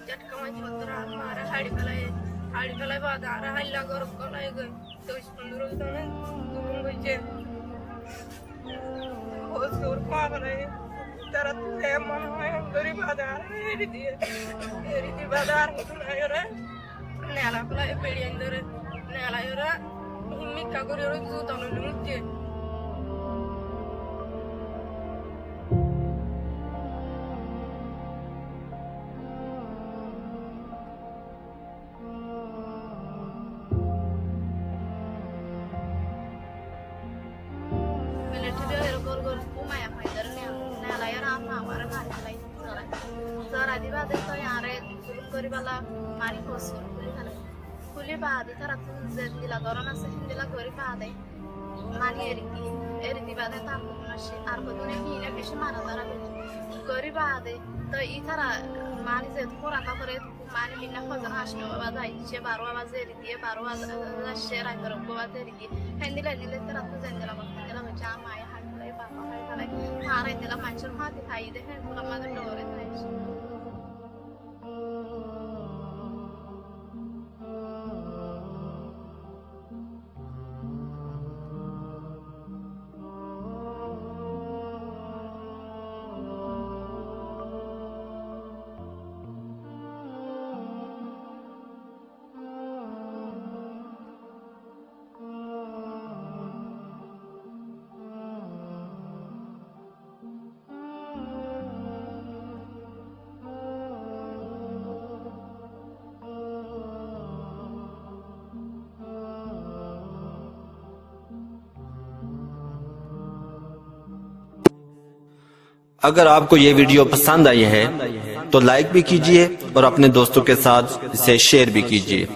झटका माझी होतं राहत मारा हाडी बाद आरा हल्ला करून कोणाय गय तो सुंदर दुरून गयचे हो सोर पागलाय तर ते मन गरीब आधार रीति बाजार होतुनायरा नेला पलाय पेडियंदर नेला यरा हिम्मिका करियो जुतानो लुचे मानी खोसून खुली बादी तर दिला गरम असं हिंदीला घरी बादे मानी एरिती बादे तापून अशी आरबदून हिने पेशी मारा जरा घरी बादे तर इथं मानी जे थोडा का करे मानी बिना खजन असणं बाबा जायचे 12 वाजे एरिती 12 वाजे शेर आहे तर बाबा एरिती हिंदीला तर आता जंगला बघ त्याला जाम आहे हाडलंय बाबा काय झालंय मारा त्याला माणसं हाती खाई दे तुला माझं डोरे जायचे अगर आपको ये वीडियो पसंद आई है तो लाइक भी कीजिए और अपने दोस्तों के साथ इसे शेयर भी कीजिए।